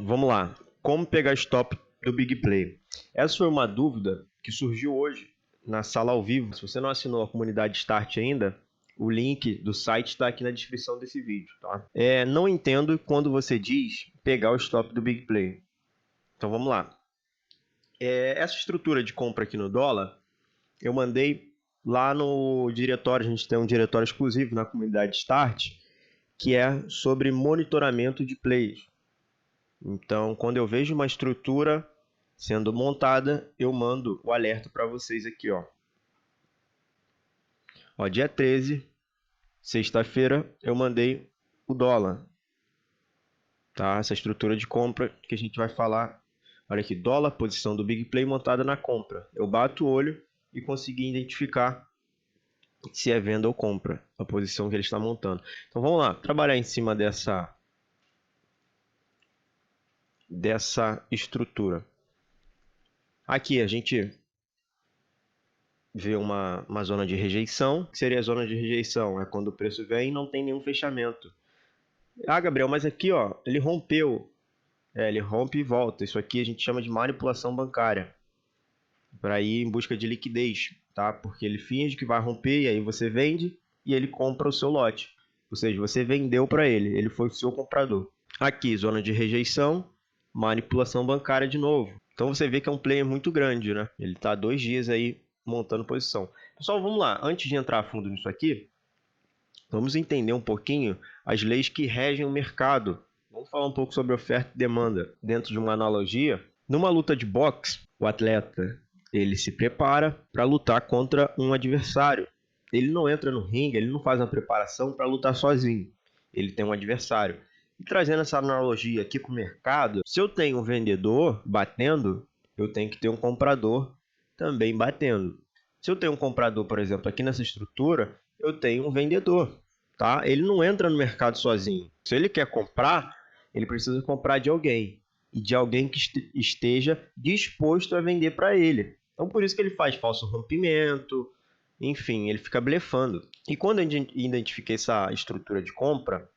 Vamos lá. Como pegar stop do Big Play? Essa foi uma dúvida que surgiu hoje na sala ao vivo. Se você não assinou a comunidade Start ainda, o link do site está aqui na descrição desse vídeo. Tá? Não entendo quando você diz pegar o stop do Big Play. Então vamos lá. Essa estrutura de compra aqui no dólar, eu mandei lá no diretório. A gente tem um diretório exclusivo na comunidade Start, que é sobre monitoramento de plays. Então, quando eu vejo uma estrutura sendo montada, eu mando o alerta para vocês aqui, ó. Dia 13, sexta-feira, eu mandei o dólar. Tá? Essa estrutura de compra que a gente vai falar. Olha aqui, dólar, posição do Big Play montada na compra. Eu bato o olho e consegui identificar se é venda ou compra, a posição que ele está montando. Então, vamos lá, trabalhar em cima dessa estrutura. Aqui a gente vê uma zona de rejeição. O que seria a zona de rejeição? É quando o preço vem e não tem nenhum fechamento. Gabriel, mas aqui ó, ele rompeu. Ele rompe e volta. Isso aqui a gente chama de manipulação bancária, para ir em busca de liquidez, tá? Porque ele finge que vai romper e aí você vende e ele compra o seu lote. Ou seja, você vendeu para ele, ele foi o seu comprador. Aqui, zona de rejeição, manipulação bancária de novo. Então você vê que é um player muito grande, né? Ele está 2 dias aí montando posição. Pessoal, vamos lá. Antes de entrar a fundo nisso aqui, vamos entender um pouquinho as leis que regem o mercado. Vamos falar um pouco sobre oferta e demanda. Dentro de uma analogia, numa luta de boxe, o atleta ele se prepara para lutar contra um adversário. Ele não entra no ringue, ele não faz uma preparação para lutar sozinho. Ele tem um adversário. E trazendo essa analogia aqui para o mercado, se eu tenho um vendedor batendo, eu tenho que ter um comprador também batendo. Se eu tenho um comprador, por exemplo, aqui nessa estrutura, eu tenho um vendedor. Tá? Ele não entra no mercado sozinho. Se ele quer comprar, ele precisa comprar de alguém. E de alguém que esteja disposto a vender para ele. Então, por isso que ele faz falso rompimento, enfim, ele fica blefando. E quando eu identifiquei essa estrutura de compra,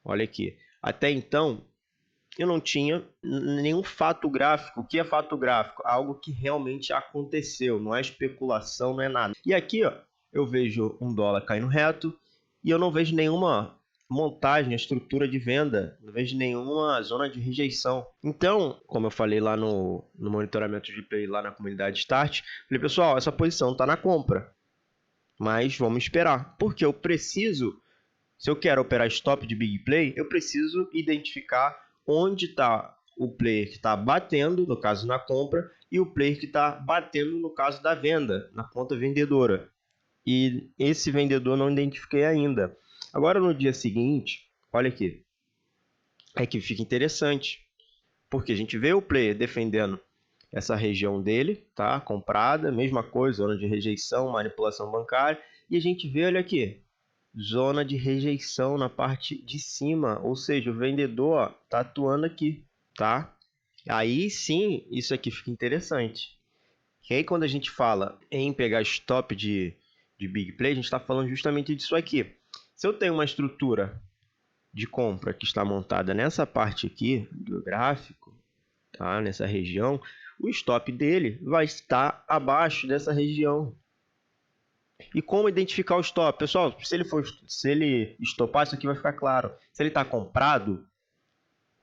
olha aqui, até então eu não tinha nenhum fato gráfico. O que é fato gráfico? Algo que realmente aconteceu, não é especulação, não é nada. E aqui ó, eu vejo um dólar caindo reto e eu não vejo nenhuma montagem, estrutura de venda, não vejo nenhuma zona de rejeição. Então, como eu falei lá no monitoramento de play lá na comunidade Start, falei, pessoal, essa posição está na compra, mas vamos esperar, porque eu preciso, se eu quero operar stop de Big Play, eu preciso identificar onde está o player que está batendo, no caso na compra, e o player que está batendo no caso da venda, na ponta vendedora. E esse vendedor não identifiquei ainda. Agora no dia seguinte, olha aqui, é que fica interessante, porque a gente vê o player defendendo essa região dele, tá? Comprada, mesma coisa, zona de rejeição, manipulação bancária, e a gente vê, olha aqui, zona de rejeição na parte de cima, ou seja, o vendedor está atuando aqui, tá? Aí sim, isso aqui fica interessante. E aí quando a gente fala em pegar stop de Big Play, a gente está falando justamente disso aqui. Se eu tenho uma estrutura de compra que está montada nessa parte aqui do gráfico, tá? Nessa região, o stop dele vai estar abaixo dessa região. E como identificar o stop? Pessoal, se ele estopar, isso aqui vai ficar claro. Se ele está comprado,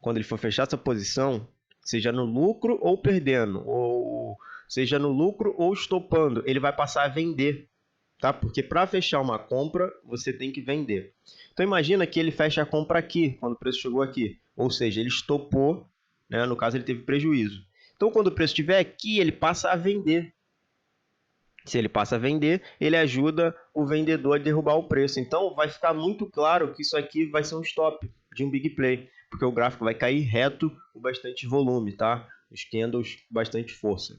quando ele for fechar essa posição, seja no lucro ou perdendo, ou seja no lucro ou estopando, ele vai passar a vender. Tá? Porque para fechar uma compra, você tem que vender. Então imagina que ele fecha a compra aqui, quando o preço chegou aqui. Ou seja, ele estopou, né? No caso ele teve prejuízo. Então quando o preço estiver aqui, ele passa a vender. Se ele passa a vender, ele ajuda o vendedor a derrubar o preço. Então vai ficar muito claro que isso aqui vai ser um stop de um Big Play. Porque o gráfico vai cair reto com bastante volume, tá? Os candles bastante força.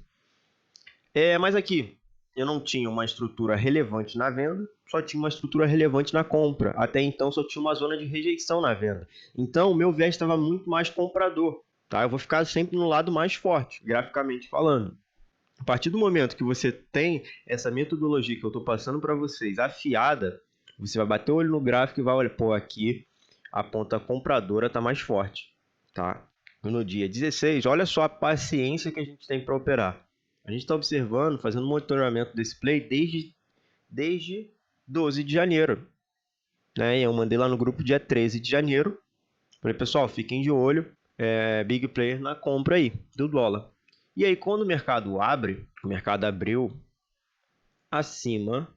Mas aqui, eu não tinha uma estrutura relevante na venda, só tinha uma estrutura relevante na compra. Até então só tinha uma zona de rejeição na venda. Então o meu viés estava muito mais comprador. Tá? Eu vou ficar sempre no lado mais forte, graficamente falando. A partir do momento que você tem essa metodologia que eu estou passando para vocês afiada, você vai bater o olho no gráfico e vai olhar, pô, aqui a ponta compradora está mais forte. Tá? no dia 16, olha só a paciência que a gente tem para operar. A gente está observando, fazendo monitoramento desse play desde 12 de janeiro. Né? E eu mandei lá no grupo dia 13 de janeiro. Falei, pessoal, fiquem de olho, big player na compra aí do dólar. E aí, quando o mercado abre, o mercado abriu acima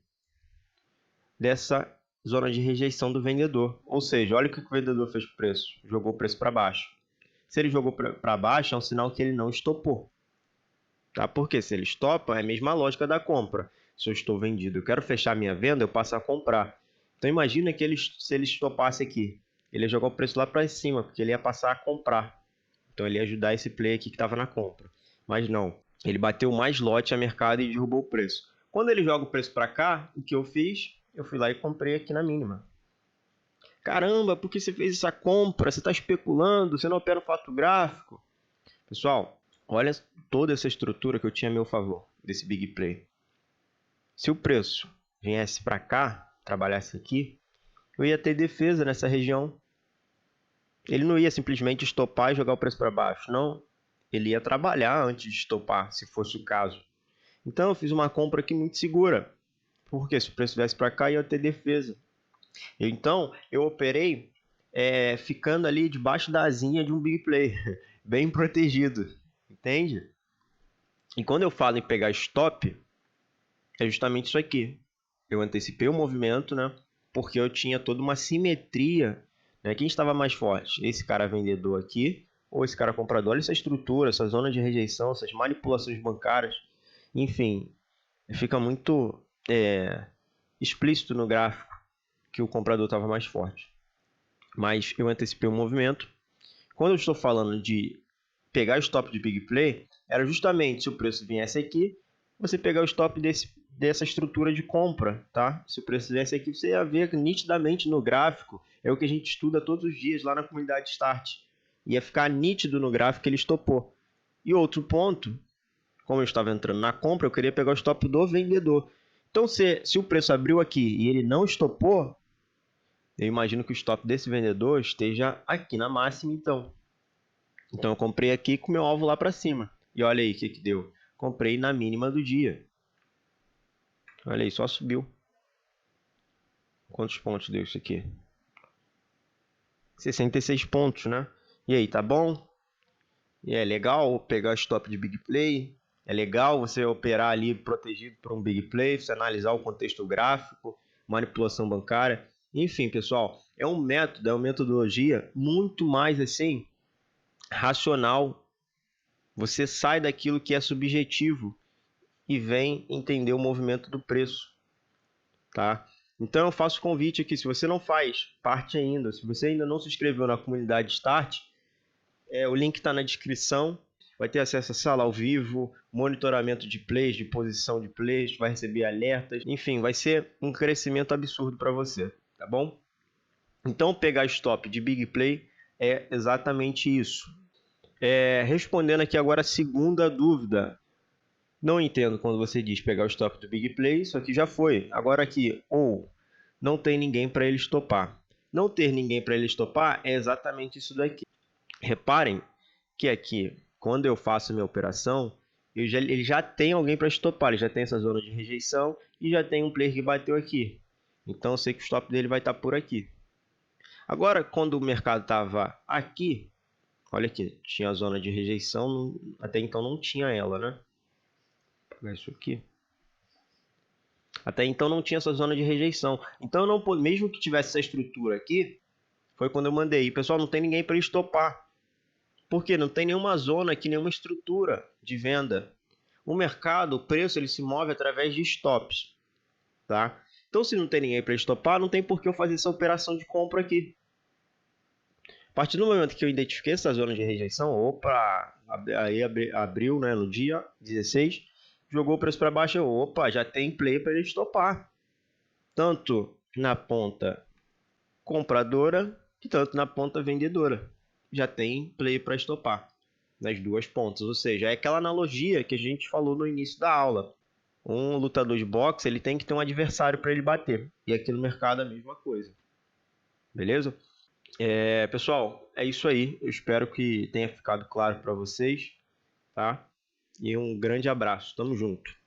dessa zona de rejeição do vendedor. Ou seja, olha o que o vendedor fez com o preço. Jogou o preço para baixo. Se ele jogou para baixo, é um sinal que ele não estopou. Tá? Porque se ele estopa, é a mesma lógica da compra. Se eu estou vendido, eu quero fechar minha venda, eu passo a comprar. Então imagina que se ele estopasse aqui, ele ia jogar o preço lá para cima, porque ele ia passar a comprar. Então ele ia ajudar esse play aqui que estava na compra. Mas não, ele bateu mais lote a mercado e derrubou o preço. Quando ele joga o preço para cá, o que eu fiz? Eu fui lá e comprei aqui na mínima. Caramba, por que você fez essa compra? Você está especulando, você não opera o fato gráfico. Pessoal, olha toda essa estrutura que eu tinha a meu favor, desse big play. Se o preço viesse para cá, trabalhasse aqui, eu ia ter defesa nessa região. Ele não ia simplesmente estopar e jogar o preço para baixo, não. Ele ia trabalhar antes de estopar, se fosse o caso. Então eu fiz uma compra aqui muito segura, porque se o preço viesse para cá, eu ia ter defesa. Então eu operei ficando ali debaixo da asinha de um big play, bem protegido, entende? E quando eu falo em pegar stop, é justamente isso aqui. Eu antecipei o movimento, né? Porque eu tinha toda uma simetria, né? Quem estava mais forte? Esse cara vendedor aqui ou esse cara comprador? Olha essa estrutura, essa zona de rejeição, essas manipulações bancárias. Enfim, fica muito explícito no gráfico que o comprador estava mais forte. Mas eu antecipei o movimento. Quando eu estou falando de pegar o stop de big play, era justamente se o preço viesse aqui, você pegar o stop dessa estrutura de compra, tá? Se o preço viesse aqui, você ia ver nitidamente no gráfico, é o que a gente estuda todos os dias lá na comunidade Start. Ia ficar nítido no gráfico que ele estopou. E outro ponto, como eu estava entrando na compra, eu queria pegar o stop do vendedor. Então, se o preço abriu aqui e ele não estopou, eu imagino que o stop desse vendedor esteja aqui na máxima, então. Então eu comprei aqui com o meu alvo lá para cima. E olha aí o que deu. Comprei na mínima do dia. Olha aí, só subiu. Quantos pontos deu isso aqui? 66 pontos, né? E aí, tá bom? E é legal pegar stop de big play. É legal você operar ali protegido por um big play, você analisar o contexto gráfico, manipulação bancária. Enfim, pessoal, é um método, é uma metodologia muito mais assim racional. Você sai daquilo que é subjetivo e vem entender o movimento do preço, tá? Então eu faço convite aqui, se você não faz parte ainda, se você ainda não se inscreveu na comunidade Start, o link está na descrição, vai ter acesso a sala ao vivo, monitoramento de plays, de posição de plays, vai receber alertas, enfim, vai ser um crescimento absurdo para você, tá bom? Então pegar stop de big play é exatamente isso. Respondendo aqui agora a segunda dúvida. Não entendo quando você diz pegar o stop do big play, isso aqui já foi. Agora aqui, ou não tem ninguém para ele estopar. Não ter ninguém para ele estopar é exatamente isso daqui. Reparem que aqui, quando eu faço minha operação, ele já tem alguém para estopar, ele já tem essa zona de rejeição e já tem um player que bateu aqui. Então eu sei que o stop dele vai estar por aqui. Agora, quando o mercado estava aqui, olha aqui, tinha a zona de rejeição, até então não tinha ela, né? Vou pegar isso aqui. Até então não tinha essa zona de rejeição. Então, não, mesmo que tivesse essa estrutura aqui, foi quando eu mandei. E, pessoal, não tem ninguém para estopar. Por quê? Não tem nenhuma zona aqui, nenhuma estrutura de venda. O mercado, o preço, ele se move através de stops. Tá? Então, se não tem ninguém para estopar, não tem por que eu fazer essa operação de compra aqui. A partir do momento que eu identifiquei essa zona de rejeição, opa, aí abriu, né, no dia 16, jogou o preço para baixo, opa, já tem play para ele estopar. Tanto na ponta compradora, que tanto na ponta vendedora. Já tem play para estopar nas duas pontas. Ou seja, é aquela analogia que a gente falou no início da aula. Um lutador de boxe, ele tem que ter um adversário para ele bater. E aqui no mercado a mesma coisa. Beleza? Pessoal, é isso aí. Eu espero que tenha ficado claro para vocês, tá? E um grande abraço. Tamo junto.